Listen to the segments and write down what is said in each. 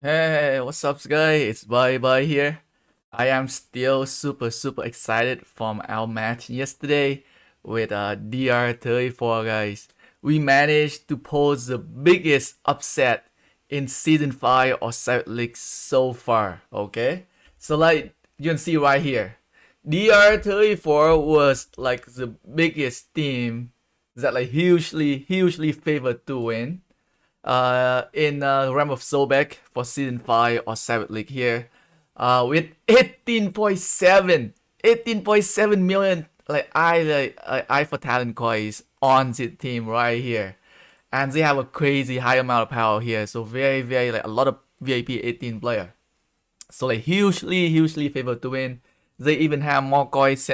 Hey, what's up, guys? It's Bye here. I am still super excited from our match yesterday with Dr34, guys. We managed to pose the biggest upset in season 5 of South League so far. Okay, so like you can see right here, Dr34 was like the biggest team that like hugely favored to win in Realm of Sobek for season 5 or 7th League here with 18.7 million I for talent coins on the team right here, and they have a crazy high amount of power here, so very like a lot of VIP 18 player, so like hugely favored to win. They even have more coins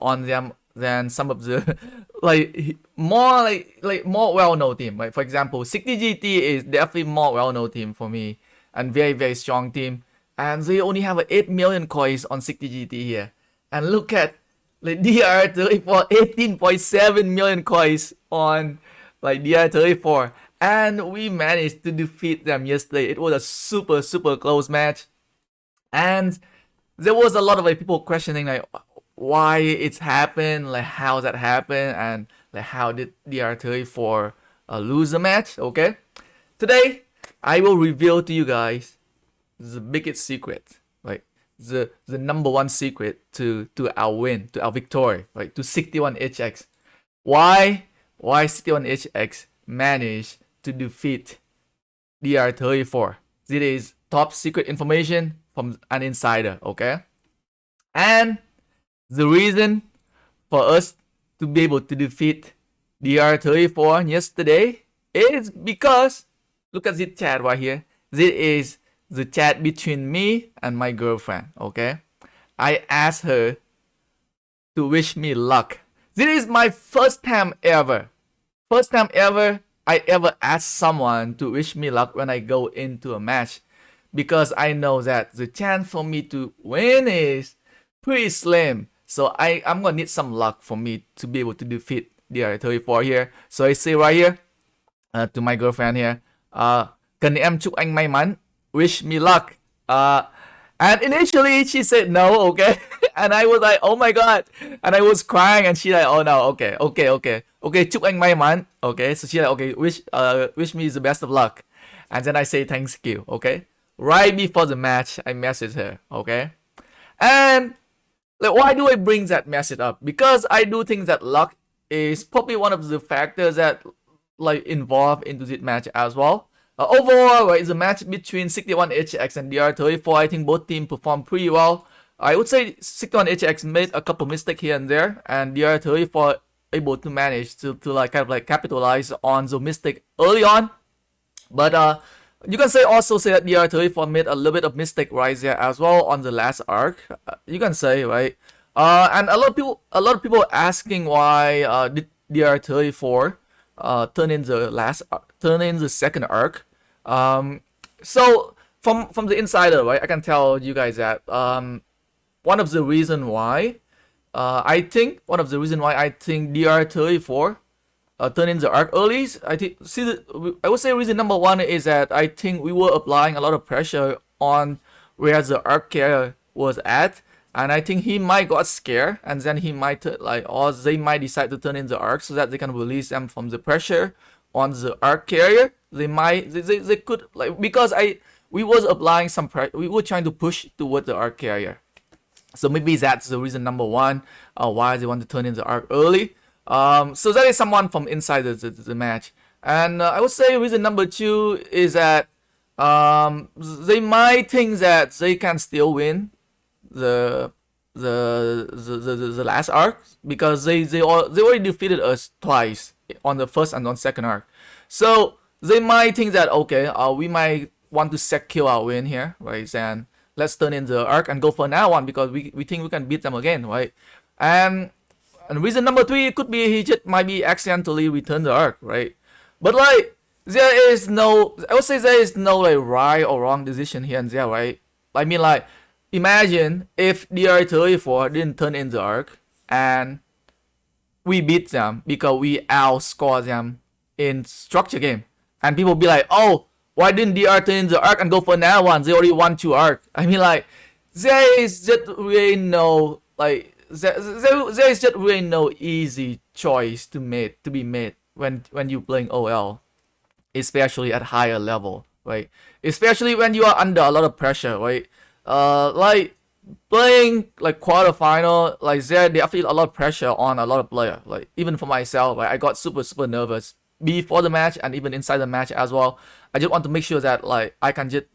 on them than some of the more well-known team. Like for example, 60GT is definitely more well-known team for me and very strong team. And they only have 8 million coins on 60GT here. And look at like DR34, 18.7 million coins on like DR34. And we managed to defeat them yesterday. It was a super close match. And there was a lot of like people questioning like why it's happened, like how that happened, and like how did DR34 lose the match. Okay, today I will reveal to you guys the biggest secret, like the number one secret to our win, to our victory, right? To 61HX. Why 61HX managed to defeat DR34? This is top secret information from an insider, okay? And the reason for us to be able to defeat DR34 yesterday is because look at this chat right here. This is the chat between me and my girlfriend, okay? I asked her to wish me luck. This is my first time ever I ever ask someone to wish me luck when I go into a match, because I know that the chance for me to win is pretty slim. So I'm gonna need some luck for me to be able to defeat DR34 here. So I say right here to my girlfriend here, cần em chúc anh may mắn, wish me luck. And initially she said no, okay, and I was like, oh my god, and I was crying, and she like, oh no, okay, chúc anh may mắn, okay. So she like, okay, wish me the best of luck, and then I say thank you, okay. Right before the match, I message her, okay, and like, why do I bring that message up? Because I do think that luck is probably one of the factors that like involved into this match as well. Overall, right, the match between 61HX and DR34, I think both teams performed pretty well. I would say 61HX made a couple mistakes here and there, and DR34 able to manage to like kind of like capitalize on the mistake early on. But you can say that DR34 made a little bit of mistake right there as well on the last arc. You can say, right? And a lot of people asking why did DR34 turn in the second arc. So from the insider, right, I can tell you guys that one of the reason why I think DR34 turn in the arc early. I would say reason number one is that I think we were applying a lot of pressure on where the arc carrier was at, and I think he might got scared, and then he might or they might decide to turn in the arc so that they can release them from the pressure on the arc carrier. They could like, because we was applying some pressure, we were trying to push toward the arc carrier. So maybe that's the reason number one why they want to turn in the arc early. So that is someone from inside the match. And I would say reason number two is that they might think that they can still win the last arc, because they already defeated us twice on the first and on second arc. So they might think that, okay, we might want to secure our win here, right? And let's turn in the arc and go for another one, because we think we can beat them again, right? And reason number three, it could be he just might be accidentally return the arc, right? But like, I would say there is no like right or wrong decision here and there, right? I mean, like, imagine if DR34 didn't turn in the arc and we beat them because we outscore them in structure game, and people be like, oh, Why didn't DR turn in the arc and go for another one? They already won 2 arc. I mean, like, there is just really no, like, there is just really no easy choice to be made when you playing OL, especially at higher level, right? Especially when you are under a lot of pressure, right? Like playing like quarterfinal, like there feel a lot of pressure on a lot of players. Like even for myself, right? I got super nervous before the match and even inside the match as well. I just want to make sure that like I can just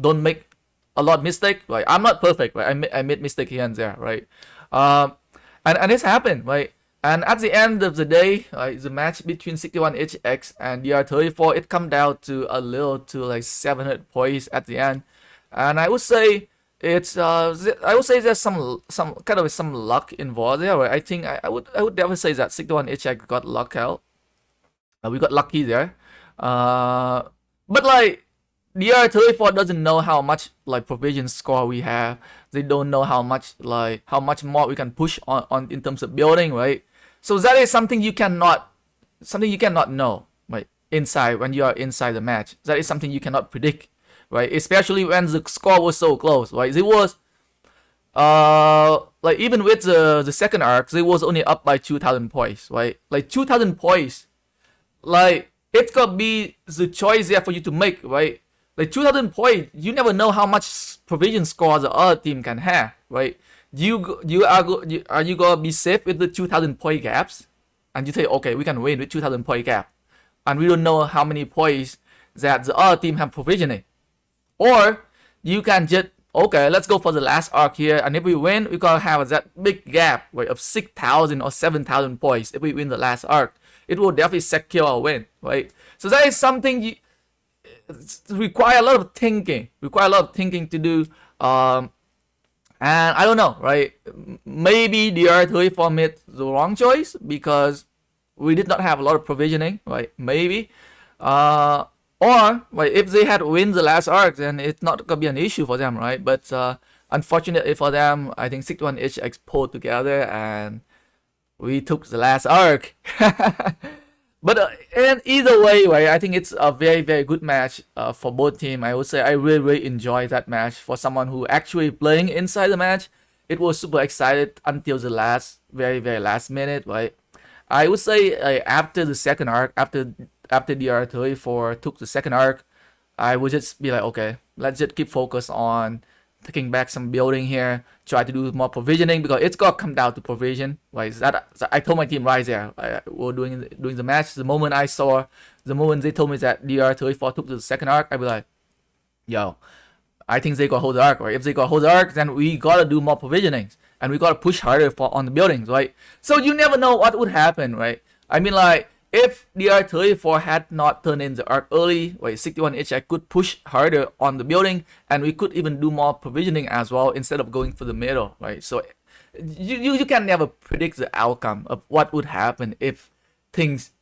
don't make a lot of mistake. Right? I'm not perfect, right? I made mistake here and there, right? And it's happened, right? And at the end of the day, the match between 61HX and DR34, it come down to a little to like 700 points at the end, and I would say it's I would say there's some kind of some luck involved there. Right? I think I would definitely say that 61HX got luck out. We got lucky there, but like DR34 doesn't know how much like provision score we have. They don't know how much more we can push on in terms of building, right? So that is something you cannot know, right? Inside when you are inside the match, that is something you cannot predict, right? Especially when the score was so close, right? It was like even with the second arc, they was only up by 2,000 points, right? Like 2,000 points, like it could be the choice there for you to make, right? Like 2,000 points, you never know how much provision score the other team can have, right? Are you gonna be safe with the 2,000 point gaps? And you say, okay, we can win with 2,000 point gap, and we don't know how many points that the other team have provisioning. Or you can just, okay, let's go for the last arc here, and if we win, we gonna have that big gap, right, of 6,000 or 7,000 points. If we win the last arc, it will definitely secure a win, right? So that is something you require a lot of thinking. To do. And I don't know, right? Maybe DR34 made the wrong choice because we did not have a lot of provisioning, right? Maybe. Or right, if they had win the last arc, then it's not gonna be an issue for them, right? But unfortunately for them, I think 61HX pulled together and we took the last arc. But and either way, right, I think it's a very good match for both teams. I would say I really enjoyed that match. For someone who actually playing inside the match, it was super excited until the very last minute, right? I would say after the second arc, after DR34 took the second arc, I would just be like, okay, let's just keep focus on taking back some building here, try to do more provisioning because it's gonna come down to provision, right? That I told my team right there. We're doing the match. The moment they told me that DR34 took the second arc, I'd be like, yo, I think they gotta hold the arc, right? If they gotta hold the arc, then we gotta do more provisionings and we gotta push harder on the buildings, right? So you never know what would happen, right? I mean, like if DR34 had not turned in the arc early, right, 61HX could push harder on the building and we could even do more provisioning as well instead of going for the middle, right? So you can never predict the outcome of what would happen if things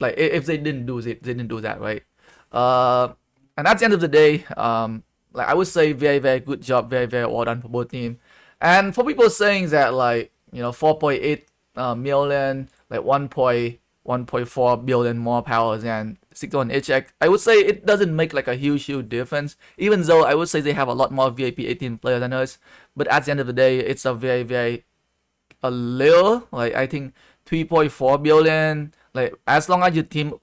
like if they didn't do that, right? And at the end of the day, like I would say very good job, very well done for both teams. And for people saying that like 4.8 million, like 1.4 billion more power than 61HX, I would say it doesn't make like a huge difference, even though I would say they have a lot more VIP 18 players than us. But at the end of the day, it's a very a little, like I think 3.4 billion, like as long as your team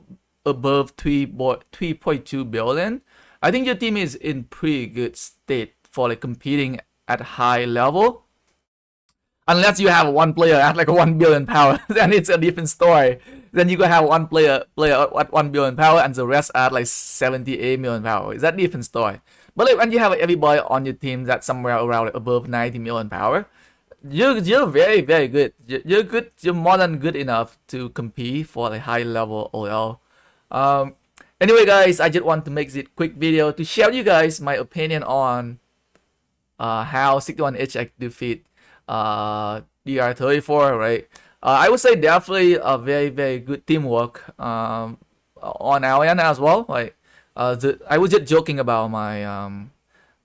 above 3.2 billion, I think your team is in pretty good state for like competing at high level. Unless you have one player at like 1 billion power, then it's a different story. Then you could have one player at 1 billion power and the rest at like 78 million power. It's a different story. But like when you have like, everybody on your team that's somewhere around like, above 90 million power, you're very good. You're good. You're more than good enough to compete for like high level OL. Anyway, guys, I just want to make this quick video to share with you guys my opinion on how 61HX defeat DR34, right? I would say definitely a very good teamwork on our end as well. Like I was just joking about my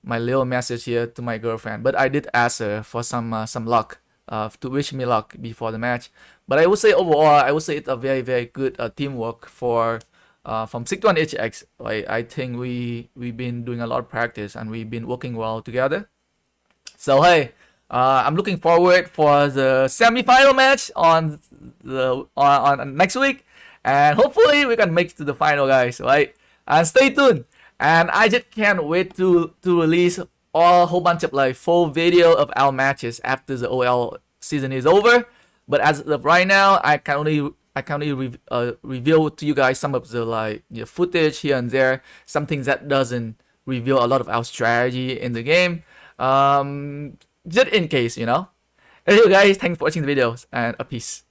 my little message here to my girlfriend, but I did ask her for some luck, to wish me luck before the match. But I would say overall, I would say it's a very good teamwork for from 61 HX. I think we've been doing a lot of practice and we've been working well together. So hey, I'm looking forward for the semi-final match on on next week, and hopefully we can make it to the final, guys. Right? And stay tuned. And I just can't wait to release a whole bunch of like full video of our matches after the OL season is over. But as of right now, I can only reveal to you guys some of the like footage here and there, some things that doesn't reveal a lot of our strategy in the game. Just in case, Anyway, guys, thanks for watching the videos and a peace.